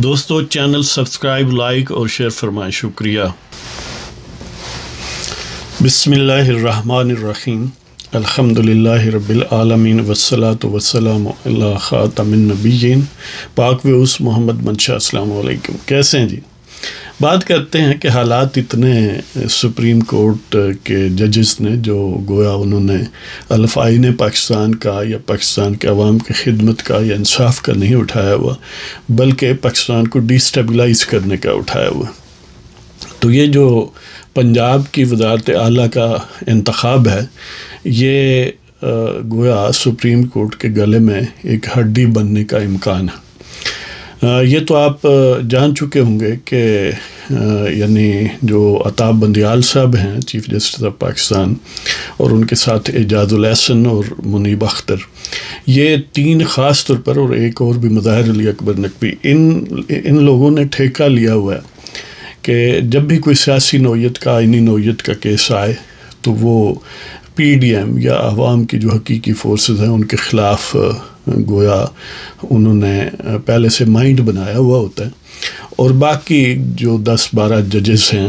دوستو channel subscribe like اور share فرمائیں، شکریہ۔ بسم اللہ الرحمن الرحیم، الحمدللہ رب العالمین والصلاة والسلام علی خاتم النبیین پاک وعوس محمد منشا۔ السلام علیکم، کیسے ہیں جی؟ بات کرتے ہیں کہ حالات اتنے سپریم کورٹ کے ججز نے جو گویا انہوں نے الفائن پاکستان کا یا پاکستان کے عوام کی خدمت کا یا انصاف کا نہیں اٹھایا ہوا، بلکہ پاکستان کو ڈی سٹیبلائز کرنے کا اٹھایا ہوا۔ تو یہ جو پنجاب کی وزارت اعلیٰ کا انتخاب ہے، یہ گویا سپریم کورٹ کے گلے میں ایک ہڈی بننے کا امکان ہے۔ یہ تو آپ جان چکے ہوں گے کہ یعنی جو عطا بندیال صاحب ہیں چیف جسٹس آف پاکستان، اور ان کے ساتھ اعجاز الاحسن اور منیب اختر، یہ تین خاص طور پر، اور ایک اور بھی مظاہر علی اکبر نقوی، ان لوگوں نے ٹھیکہ لیا ہوا ہے کہ جب بھی کوئی سیاسی نوعیت کا، آئینی نوعیت کا کیس آئے تو وہ پی ڈی ایم یا عوام کی جو حقیقی فورسز ہیں ان کے خلاف گویا انہوں نے پہلے سے مائنڈ بنایا ہوا ہوتا ہے، اور باقی جو 10-12 ججز ہیں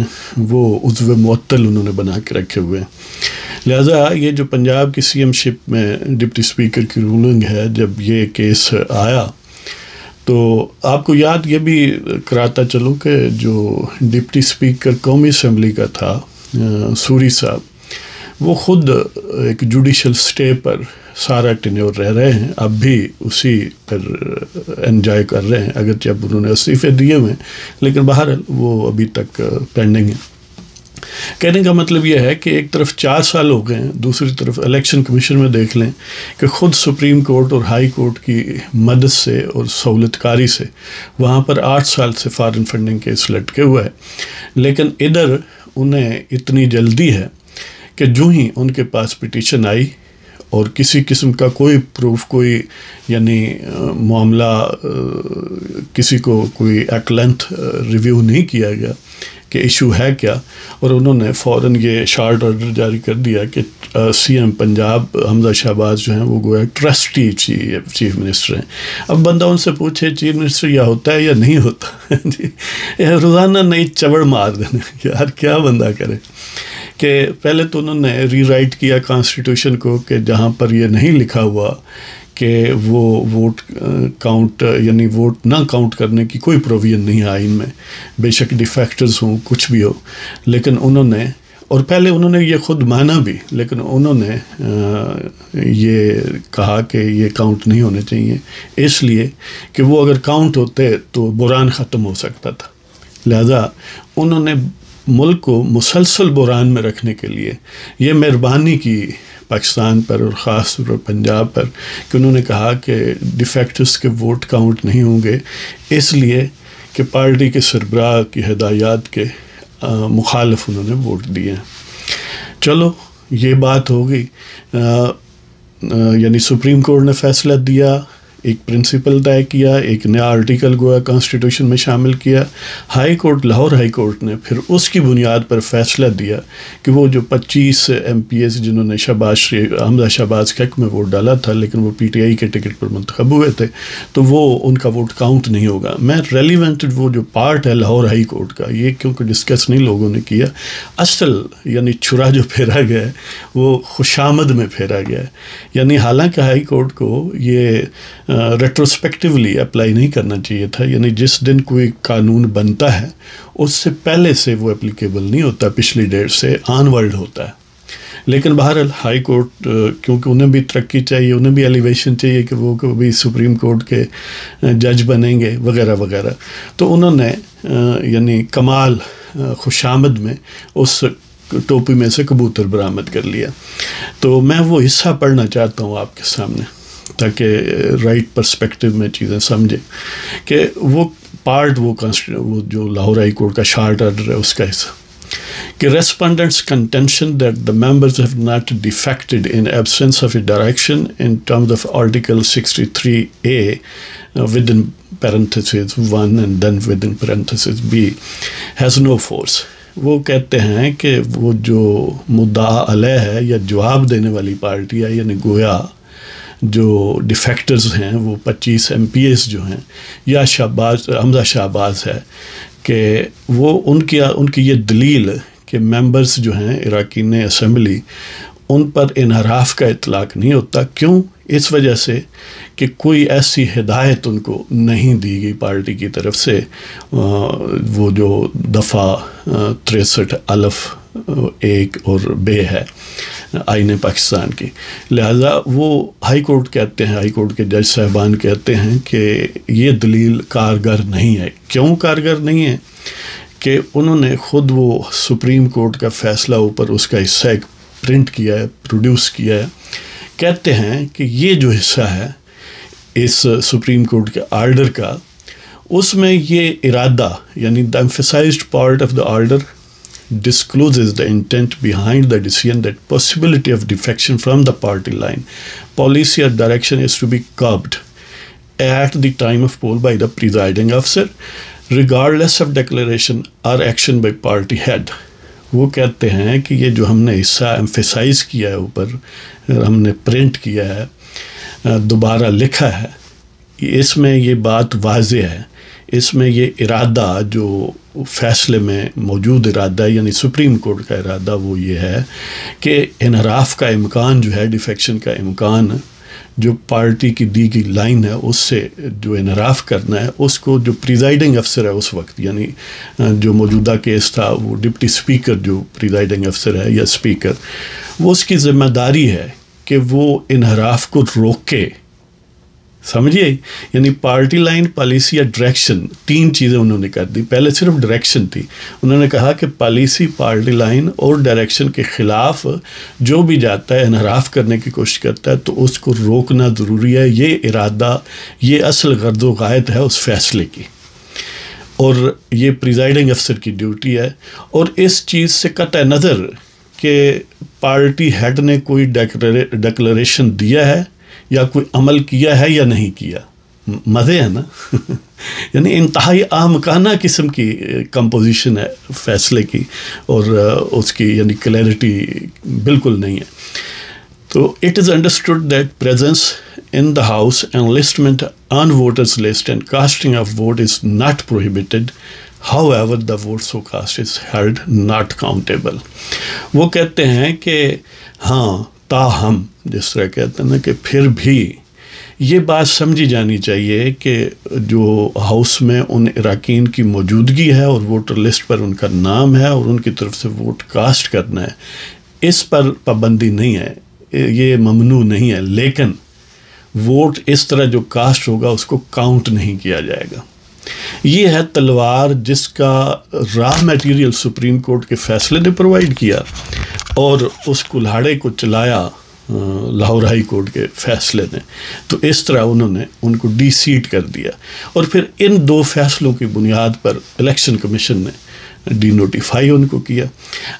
وہ عضو معطل انہوں نے بنا کے رکھے ہوئے ہیں۔ لہٰذا یہ جو پنجاب کی سی ایم شپ میں ڈپٹی اسپیکر کی رولنگ ہے، جب یہ کیس آیا تو آپ کو یاد یہ بھی کراتا چلوں کہ جو ڈپٹی اسپیکر قومی اسمبلی کا تھا سوری صاحب، وہ خود ایک جوڈیشل سٹے پر سارا ٹینیور رہ رہے ہیں، اب بھی اسی پر انجوائے کر رہے ہیں، اگرچہ اب انہوں نے استعفے دیے ہوئے ہیں، لیکن بہرحال وہ ابھی تک پینڈنگ ہے۔ کہنے کا مطلب یہ ہے کہ ایک طرف 4 سال ہو گئے ہیں، دوسری طرف الیکشن کمیشن میں دیکھ لیں کہ خود سپریم کورٹ اور ہائی کورٹ کی مدد سے اور سہولت کاری سے وہاں پر 8 سال سے فارن فنڈنگ کیس لٹکے ہوئے ہے، لیکن ادھر انہیں اتنی جلدی ہے کہ جو ہی ان کے پاس پٹیشن آئی اور کسی قسم کا کوئی پروف، کوئی یعنی معاملہ، کسی کو کوئی ایٹ لینتھ ریویو نہیں کیا گیا کہ ایشو ہے کیا، اور انہوں نے فوراً یہ شارٹ آرڈر جاری کر دیا کہ سی ایم پنجاب حمزہ شہباز جو ہیں وہ گویا ٹرسٹی چیف منسٹر ہیں۔ اب بندہ ان سے پوچھے چیف منسٹر یا ہوتا ہے یا نہیں ہوتا جی، روزانہ نئی چوڑ مار دینا، یار کیا بندہ کرے۔ کہ پہلے تو انہوں نے ری رائٹ کیا کانسٹیٹیوشن کو کہ جہاں پر یہ نہیں لکھا ہوا کہ وہ ووٹ کاؤنٹ یعنی ووٹ نہ کاؤنٹ کرنے کی کوئی پروویژن نہیں ہے آئین میں، بے شک ڈیفیکٹرز ہوں کچھ بھی ہو، لیکن انہوں نے، اور پہلے انہوں نے یہ خود مانا بھی، لیکن انہوں نے یہ کہا کہ یہ کاؤنٹ نہیں ہونے چاہیے، اس لیے کہ وہ اگر کاؤنٹ ہوتے تو بحران ختم ہو سکتا تھا۔ لہذا انہوں نے ملک کو مسلسل بحران میں رکھنے کے لیے یہ مہربانی کی پاکستان پر اور خاص طور پر پنجاب پر کہ انہوں نے کہا کہ ڈیفیکٹرز کے ووٹ کاؤنٹ نہیں ہوں گے، اس لیے کہ پارٹی کے سربراہ کی ہدایات کے مخالف انہوں نے ووٹ دیے ہیں۔ چلو یہ بات ہو گئی، یعنی سپریم کورٹ نے فیصلہ دیا، ایک پرنسپل طے کیا، ایک نیا آرٹیکل گویا کانسٹیٹیوشن میں شامل کیا، high court, Lahore High court نے پھر اس کی بنیاد پر فیصلہ دیا کہ وہ جو 25 ایم پی ایس جنہوں نے حمزہ شہباز کے حق میں ووٹ ڈالا تھا لیکن وہ پی ٹی آئی کے ٹکٹ پر منتخب ہوئے تھے، تو وہ ان کا ووٹ کاؤنٹ نہیں ہوگا۔ میں ریلیونٹ وہ جو پارٹ ہے لاہور ہائی کورٹ کا، یہ کیونکہ ڈسکس نہیں لوگوں نے کیا، اصل یعنی چھرا جو پھیرا گیا ہے وہ خوشامد میں پھیرا گیا ہے، یعنی حالانکہ ہائی کورٹ کو یہ ریٹروسپیکٹیولی اپلائی نہیں کرنا چاہیے تھا، یعنی جس دن کوئی قانون بنتا ہے اس سے پہلے سے وہ اپلیکیبل نہیں ہوتا، پچھلی ڈیٹ سے آن ورلڈ ہوتا ہے، لیکن بہرحال ہائی کورٹ کیونکہ انہیں بھی ترقی چاہیے، انہیں بھی ایلیویشن چاہیے کہ وہ بھی سپریم کورٹ کے جج بنیں گے وغیرہ وغیرہ، تو انہوں نے یعنی کمال خوشامد میں اس ٹوپی میں سے کبوتر برآمد کر لیا۔ تو میں وہ حصہ پڑھنا چاہتا ہوں آپ کے سامنے تاکہ رائٹ پرسپیکٹیو میں چیزیں سمجھیں کہ وہ پارٹ وہ جو لاہور ہائی کورٹ کا شارٹ آرڈر ہے اس کا حصہ کہ respondents contention that the members have not defected in absence of a direction in terms of article 63A with in parentheses 1 and then with in parentheses B has no force. وہ کہتے ہیں کہ وہ جو مدعا علیہ ہے یا جواب دینے والی پارٹی ہے، یعنی گویا جو ڈیفیکٹرز ہیں وہ 25 MPs جو ہیں، یا حمزہ شہباز ہے، کہ وہ ان کی یہ دلیل کہ ممبرز جو ہیں اراکین اسمبلی ان پر انحراف کا اطلاق نہیں ہوتا. کیوں؟ اس وجہ سے کہ کوئی ایسی ہدایت ان کو نہیں دی گئی پارٹی کی طرف سے، وہ جو دفعہ 63 الف 1 اور ب ہے آئین پاکستان کی. لہٰذا وہ ہائی کورٹ کہتے ہیں، ہائی کورٹ کے جج صاحبان کہتے ہیں کہ یہ دلیل کارگر نہیں ہے. کیوں کارگر نہیں ہے؟ کہ انہوں نے خود وہ سپریم کورٹ کا فیصلہ اوپر اس کا حصہ ایک پرنٹ کیا ہے، پروڈیوس کیا ہے. کہتے ہیں کہ یہ جو حصہ ہے اس سپریم کورٹ کے آرڈر کا، اس میں یہ ارادہ، یعنی the emphasized part of the order discloses the intent behind the decision that possibility of defection from the party line, policy or direction is to be curbed at the time of poll by the presiding officer regardless of declaration or action by party head. وہ کہتے ہیں کہ یہ جو ہم نے حصہ emphasise کیا ہے اوپر، ہم نے پرنٹ کیا ہے، دوبارہ لکھا ہے، اس میں یہ بات واضح ہے، اس میں یہ ارادہ جو فیصلے میں موجود ارادہ ہے، یعنی سپریم کورٹ کا ارادہ، وہ یہ ہے کہ انحراف کا امکان جو ہے، ڈیفیکشن کا امکان، جو پارٹی کی دی گئی لائن ہے اس سے جو انحراف کرنا ہے، اس کو جو پریزائڈنگ افسر ہے اس وقت، یعنی جو موجودہ کیس تھا وہ ڈپٹی اسپیکر جو پریزائڈنگ افسر ہے یا اسپیکر، وہ اس کی ذمہ داری ہے کہ وہ انحراف کو روکے. سمجھیے، یعنی پارٹی لائن، پالیسی یا ڈائریکشن، 3 چیزیں انہوں نے کر دی. پہلے صرف ڈائریکشن تھی، انہوں نے کہا کہ پالیسی، پارٹی لائن اور ڈائریکشن کے خلاف جو بھی جاتا ہے، انحراف کرنے کی کوشش کرتا ہے، تو اس کو روکنا ضروری ہے. یہ ارادہ، یہ اصل غرض و غایت ہے اس فیصلے کی، اور یہ پریزائڈنگ افسر کی ڈیوٹی ہے. اور اس چیز سے قطع نظر کہ پارٹی ہیڈ نے کوئی ڈکلریشن دیا ہے یا کوئی عمل کیا ہے یا نہیں کیا، مزے ہیں نا یعنی انتہائی احمقانہ قسم کی کمپوزیشن ہے فیصلے کی، اور اس کی یعنی کلیئرٹی بالکل نہیں ہے. تو it is understood that presence in the house enlistment on voters list and casting of vote is not prohibited. However, the vote so cast is held not countable. وہ کہتے ہیں کہ ہاں، تاہم، جس طرح کہتے ہیں نا کہ پھر بھی یہ بات سمجھی جانی چاہیے کہ جو ہاؤس میں ان اراکین کی موجودگی ہے اور ووٹر لسٹ پر ان کا نام ہے اور ان کی طرف سے ووٹ کاسٹ کرنا ہے، اس پر پابندی نہیں ہے، یہ ممنوع نہیں ہے. لیکن ووٹ اس طرح جو کاسٹ ہوگا اس کو کاؤنٹ نہیں کیا جائے گا. یہ ہے تلوار جس کا را میٹیریل سپریم کورٹ کے فیصلے نے پرووائڈ کیا، اور اس کلہاڑے کو چلایا لاہور ہائی کورٹ کے فیصلے نے. تو اس طرح انہوں نے ان کو ڈی سیٹ کر دیا، اور پھر ان 2 فیصلوں کی بنیاد پر الیکشن کمیشن نے ڈی نوٹیفائی ان کو کیا.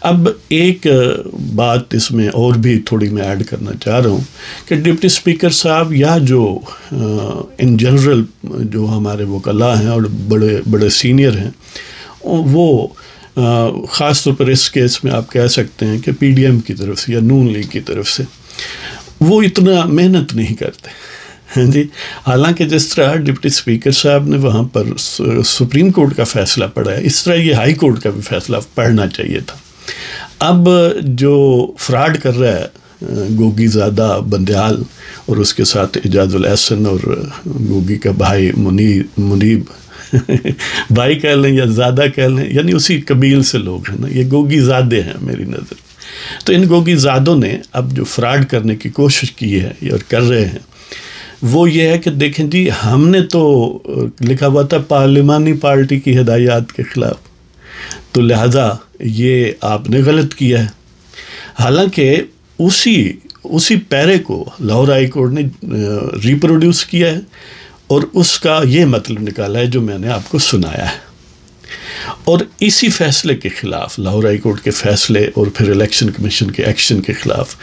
اب ایک بات اس میں اور بھی تھوڑی میں ایڈ کرنا چاہ رہا ہوں کہ ڈپٹی اسپیکر صاحب یا جو ان جنرل جو ہمارے وکلاء ہیں اور بڑے بڑے سینئر ہیں، وہ خاص طور پر اس کیس میں آپ کہہ سکتے ہیں کہ پی ڈی ایم کی طرف سے یا نون لیگ کی طرف سے وہ اتنا محنت نہیں کرتے. جی، حالانکہ جس طرح ڈپٹی اسپیکر صاحب نے وہاں پر سپریم کورٹ کا فیصلہ پڑھا ہے، اس طرح یہ ہائی کورٹ کا بھی فیصلہ پڑھنا چاہیے تھا. اب جو فراڈ کر رہا ہے گوگی زادہ بندیال اور اس کے ساتھ اعجاز الاحسن اور گوگی کا بھائی منیب بھائی کہہ لیں یا زادہ کہہ لیں، یعنی اسی قبیل سے لوگ ہیں نا، یہ گوگی زادے ہیں میری نظر. تو ان گوگی زادوں نے اب جو فراڈ کرنے کی کوشش کی ہے اور کر رہے ہیں، وہ یہ ہے کہ دیکھیں جی، ہم نے تو لکھا ہوا تھا پارلیمانی پارٹی کی ہدایات کے خلاف، تو لہٰذا یہ آپ نے غلط کیا ہے. حالانکہ اسی پیرے کو لاہور ہائی کورٹ نے ریپروڈیوس کیا ہے اور اس کا یہ مطلب نکالا ہے جو میں نے آپ کو سنایا ہے. اور اسی فیصلے کے خلاف، لاہور ہائی کورٹ کے فیصلے اور پھر الیکشن کمیشن کے ایکشن کے خلاف،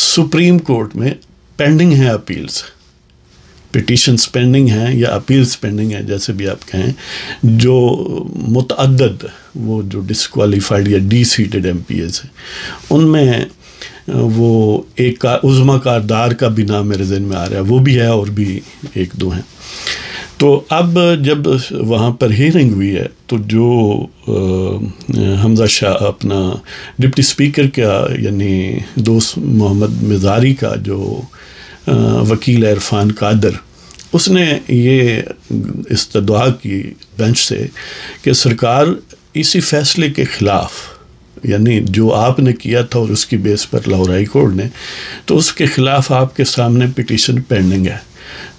سپریم کورٹ میں پینڈنگ ہیں اپیلز، پٹیشنز پینڈنگ ہیں یا اپیلز پینڈنگ ہیں، جیسے بھی آپ کہیں، جو متعدد وہ جو ڈسکوالیفائڈ یا deseated MPs ہیں، ان میں وہ ایک عظمیٰ کاردار کا بھی نام میرے ذہن میں آ رہا ہے، وہ بھی ہے اور بھی ایک دو ہیں. تو اب جب وہاں پر ہیئرنگ ہوئی ہے تو جو حمزہ شاہ اپنا ڈپٹی اسپیکر کا یعنی دوست محمد مزاری کا جو وکیل عرفان قادر، اس نے یہ استدعا کی بینچ سے کہ سرکار اسی فیصلے کے خلاف، یعنی جو آپ نے کیا تھا اور اس کی بیس پر لاہور ہائی کورٹ نے، تو اس کے خلاف آپ کے سامنے پٹیشن پینڈنگ ہے.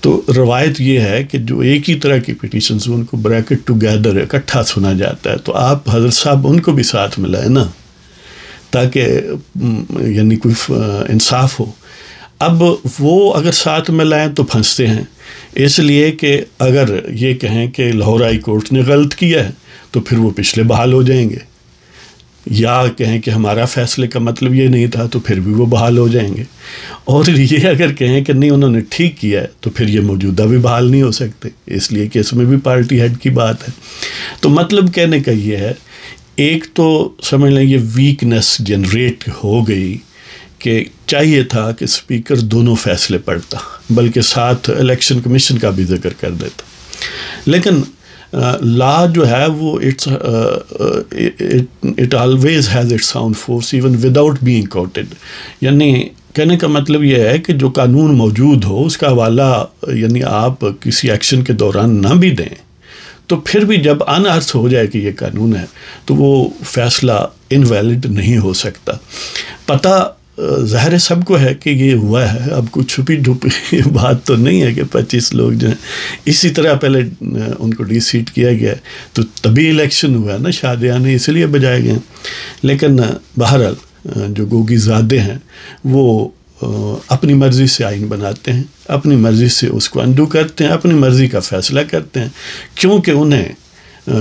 تو روایت یہ ہے کہ جو ایک ہی طرح کی پٹیشنز ان کو بریکٹ ٹوگیدر اکٹھا سنا جاتا ہے. تو آپ حضرت صاحب ان کو بھی ساتھ ملائیں نا، تاکہ یعنی کوئی انصاف ہو. اب وہ اگر ساتھ ملائیں تو پھنستے ہیں، اس لیے کہ اگر یہ کہیں کہ لاہور ہائی کورٹ نے غلط کیا ہے تو پھر وہ پچھلے بحال ہو جائیں گے، یا کہیں کہ ہمارا فیصلے کا مطلب یہ نہیں تھا تو پھر بھی وہ بحال ہو جائیں گے. اور یہ اگر کہیں کہ نہیں انہوں نے ٹھیک کیا ہے تو پھر یہ موجودہ بھی بحال نہیں ہو سکتے، اس لیے کہ اس میں بھی پارٹی ہیڈ کی بات ہے. تو مطلب کہنے کا یہ ہے، ایک تو سمجھ لیں یہ ویکنس جنریٹ ہو گئی کہ چاہیے تھا کہ اسپیکر دونوں فیصلے پڑھتا، بلکہ ساتھ الیکشن کمیشن کا بھی ذکر کر دیتا. لیکن لا جو ہے وہ it always has its sound force even without being quoted. یعنی کہنے کا مطلب یہ ہے کہ جو قانون موجود ہو اس کا حوالہ یعنی آپ کسی ایکشن کے دوران نہ بھی دیں تو پھر بھی جب انارتھ ہو جائے کہ یہ قانون ہے تو وہ فیصلہ انویلڈ نہیں ہو سکتا. پتہ ظاہر سب کو ہے کہ یہ ہوا ہے، اب کوئی چھپی ڈھپی بات تو نہیں ہے کہ 25 لوگ جو ہیں اسی طرح پہلے ان کو ڈی سیٹ کیا گیا تو تبھی الیکشن ہوا ہے نا، شادیانے اس لیے بجائے گئے. لیکن بہرحال جو گوگی زادے ہیں وہ اپنی مرضی سے آئین بناتے ہیں، اپنی مرضی سے اس کو انڈو کرتے ہیں، اپنی مرضی کا فیصلہ کرتے ہیں، کیونکہ انہیں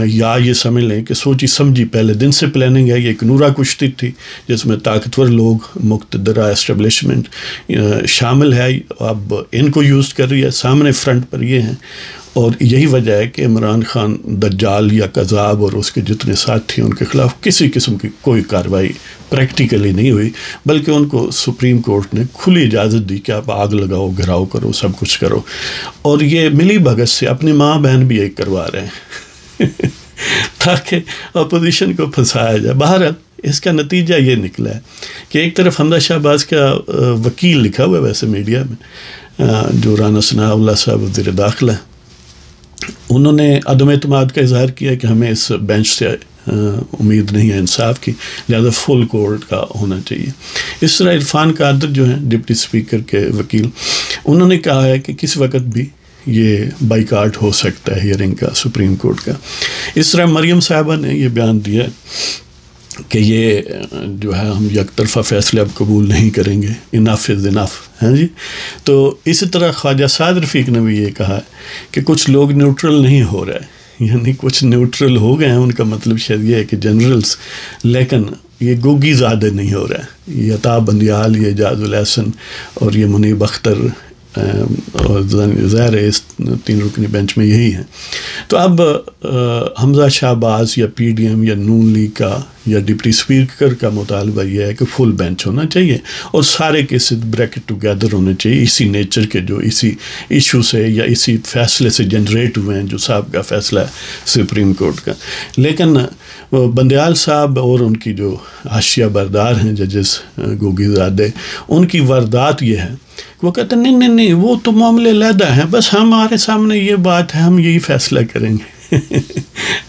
یا یہ سمجھ لیں کہ سوچی سمجھی پہلے دن سے پلاننگ ہے. یہ ایک نورا کشتی تھی جس میں طاقتور لوگ، مقتدرہ اسٹیبلشمنٹ شامل ہے، اب ان کو یوز کر رہی ہے، سامنے فرنٹ پر یہ ہیں. اور یہی وجہ ہے کہ عمران خان دجال یا کذاب اور اس کے جتنے ساتھ تھے ان کے خلاف کسی قسم کی کوئی کارروائی پریکٹیکلی نہیں ہوئی، بلکہ ان کو سپریم کورٹ نے کھلی اجازت دی کہ آپ آگ لگاؤ، گھراؤ کرو، سب کچھ کرو. اور یہ ملی بھگت سے اپنی ماں بہن بھی ایک کروا رہے ہیں تاکہ اپوزیشن کو پھنسایا جائے. بہرحال اس کا نتیجہ یہ نکلا ہے کہ ایک طرف حمزہ شہباز کا وکیل لکھا ہوا ہے ویسے میڈیا میں، جو رانا ثناء اللہ صاحب وزیر داخلہ، انہوں نے عدم اعتماد کا اظہار کیا کہ ہمیں اس بینچ سے امید نہیں ہے انصاف کی، لہذا فل کورٹ کا ہونا چاہیے. اس طرح عرفان قادر جو ہیں ڈپٹی اسپیکر کے وکیل، انہوں نے کہا ہے کہ کس وقت بھی یہ بائیکاٹ ہو سکتا ہے ہیئرنگ کا سپریم کورٹ کا. اس طرح مریم صاحبہ نے یہ بیان دیا کہ یہ جو ہے ہم یک طرفہ فیصلے اب قبول نہیں کریں گے، انف از انف. ہاں جی. تو اسی طرح خواجہ سعد رفیق نے بھی یہ کہا کہ کچھ لوگ نیوٹرل نہیں ہو رہے، یعنی کچھ نیوٹرل ہو گئے ہیں، ان کا مطلب شاید یہ ہے کہ جنرلز، لیکن یہ گوگی زادے نہیں ہو رہے ہیں. یہ عطا بندیال، یہ اعجاز الاحسن اور یہ منیب اختر اور ظاہر ہے اس 3 رکنی بینچ میں یہی ہیں. تو اب حمزہ شہباز یا پی ڈی ایم یا نون لیگ کا یا ڈپٹی اسپیکر کا مطالبہ یہ ہے کہ فل بینچ ہونا چاہیے اور سارے کیسز بریکٹ ٹوگیدر ہونے چاہیے اسی نیچر کے جو اسی ایشو سے یا اسی فیصلے سے جنریٹ ہوئے ہیں جو صاحب کا فیصلہ ہے سپریم کورٹ کا. لیکن بندیال صاحب اور ان کی جو حاشیہ بردار ہیں ججز گوگی زادے، ان کی واردات یہ ہے، وہ کہتے ہیں نہیں وہ تو معاملے علیحدہ ہیں، بس ہمارے سامنے یہ بات ہے، ہم یہی فیصلہ کریں گے.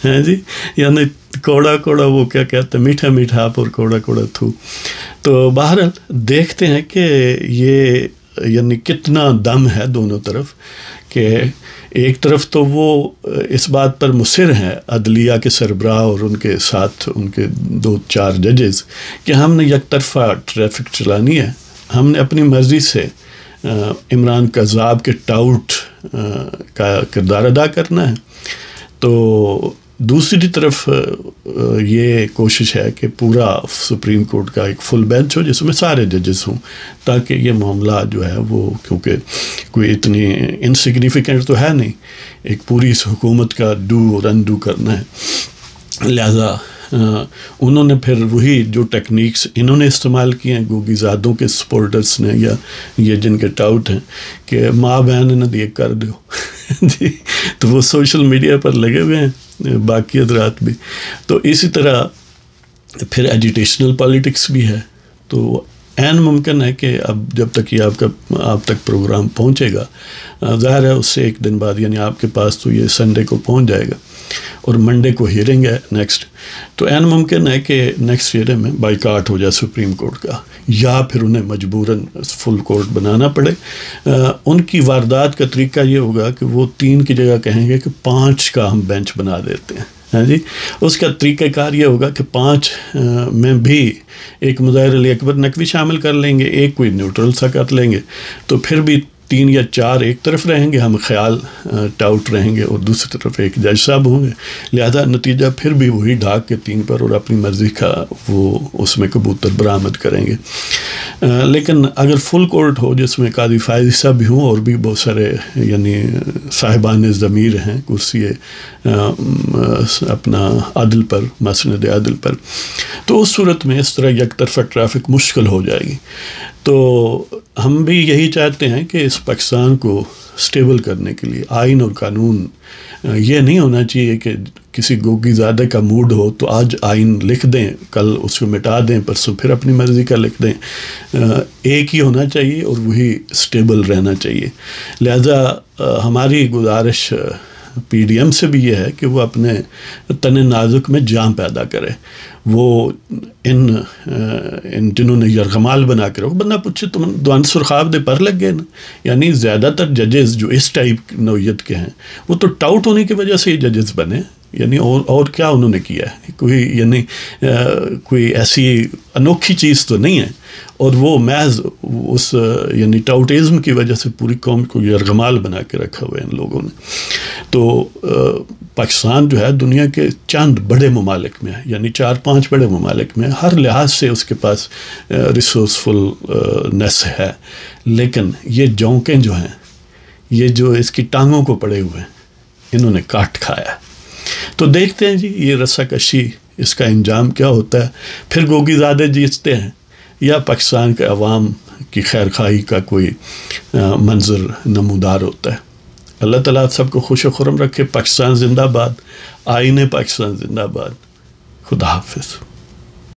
ہاں جی. یعنی کوڑا کوڑا وہ کیا کہتے ہیں، میٹھا میٹھا آپ اور کوڑا کوڑا تھو. تو بہرحال دیکھتے ہیں کہ یہ یعنی کتنا دم ہے دونوں طرف، کہ ایک طرف تو وہ اس بات پر مصر ہیں عدلیہ کے سربراہ اور ان کے ساتھ ان کے 2-4 ججز کہ ہم نے یک طرفہ ٹریفک چلانی ہے، ہم نے اپنی مرضی سے عمران کذاب کے ٹاؤٹ کا کردار ادا کرنا ہے. تو دوسری طرف یہ کوشش ہے کہ پورا سپریم کورٹ کا ایک فل بینچ ہو جس میں سارے ججز ہوں، تاکہ یہ معاملہ جو ہے وہ، کیونکہ کوئی اتنی انسگنیفیکنٹ تو ہے نہیں، ایک پوری اس حکومت کا ڈو اور انڈو کرنا ہے، لہذا انہوں نے پھر وہی جو ٹیکنیکس انہوں نے استعمال کی ہیں گوگی زادوں کے سپورٹرز نے یا یہ جن کے ٹاؤٹ ہیں کہ ماں بہن نہ دیے کر دو جی، تو وہ سوشل میڈیا پر لگے ہوئے ہیں، باقی حضرات بھی۔ تو اسی طرح پھر ایجیٹیشنل پالیٹکس بھی ہے، تو عین ممکن ہے کہ اب جب تک یہ آپ تک پروگرام پہنچے گا، ظاہر ہے اس سے ایک دن بعد یعنی آپ کے پاس تو یہ سنڈے کو پہنچ جائے گا اور منڈے کو ہیئرنگ ہے نیکسٹ، تو عین ممکن ہے کہ نیکسٹ ہیئرنگ میں بائیکاٹ ہو جائے سپریم کورٹ کا، یا پھر انہیں مجبوراً فل کورٹ بنانا پڑے۔ ان کی واردات کا طریقہ یہ ہوگا کہ وہ 3 کی جگہ کہیں گے کہ 5 کا ہم بینچ بنا دیتے ہیں، ہاں جی۔ اس کا طریقہ کار یہ ہوگا کہ 5 میں بھی ایک مظاہر علی اکبر نقوی شامل کر لیں گے، ایک کوئی نیوٹرل سا کر لیں گے، تو پھر بھی 3 یا 4 ایک طرف رہیں گے، ہم خیال ٹاؤٹ رہیں گے، اور دوسری طرف ایک جج صاحب ہوں گے، لہذا نتیجہ پھر بھی وہی ڈھاک کے 3 پر، اور اپنی مرضی کا وہ اس میں کبوتر برآمد کریں گے۔ لیکن اگر فل کورٹ ہو جس میں قاضی فائز صاحب بھی ہوں اور بھی بہت سارے یعنی صاحبان ضمیر ہیں کرسی اپنا عدل پر، مسند عدل پر، تو اس صورت میں اس طرح یک طرفہ ٹریفک مشکل ہو جائے گی۔ تو ہم بھی یہی چاہتے ہیں کہ اس پاکستان کو سٹیبل کرنے کے لیے آئین اور قانون یہ نہیں ہونا چاہیے کہ کسی گوگی زادہ کا موڈ ہو تو آج آئین لکھ دیں، کل اس کو مٹا دیں، پرسوں پھر اپنی مرضی کا لکھ دیں۔ ایک ہی ہونا چاہیے اور وہی سٹیبل رہنا چاہیے۔ لہذا ہماری گزارش پی ڈی ایم سے بھی یہ ہے کہ وہ اپنے تن نازک میں جان پیدا کرے، وہ ان جنہوں نے یرغمال بنا کے رکھو، بندہ پوچھے تم دوان سرخاب دے پر لگ گئے نا، یعنی زیادہ تر ججز جو اس ٹائپ نوعیت کے ہیں وہ تو ٹاؤٹ ہونے کی وجہ سے ہی ججز بنے، یعنی اور کیا انہوں نے کیا ہے، کوئی ایسی انوکھی چیز تو نہیں ہے، اور وہ محض اس یعنی ٹاؤٹیزم کی وجہ سے پوری قوم کو یرغمال بنا کے رکھا ہوا ہے ان لوگوں نے۔ تو پاکستان جو ہے دنیا کے چند بڑے ممالک میں ہے، یعنی 4-5 بڑے ممالک میں، ہر لحاظ سے اس کے پاس ریسورسفل نیس ہے، لیکن یہ جونکیں جو ہیں، یہ جو اس کی ٹانگوں کو پڑے ہوئے ہیں، انہوں نے کاٹ کھایا ہے۔ تو دیکھتے ہیں جی یہ رسا کشی اس کا انجام کیا ہوتا ہے، پھر گوگی زادے جیتتے ہیں یا پاکستان کے عوام کی خیر خواہی کا کوئی منظر نمودار ہوتا ہے۔ اللہ تعالیٰ سب کو خوش و خرم رکھے۔ پاکستان زندہ باد، آئین پاکستان زندہ باد۔ خدا حافظ۔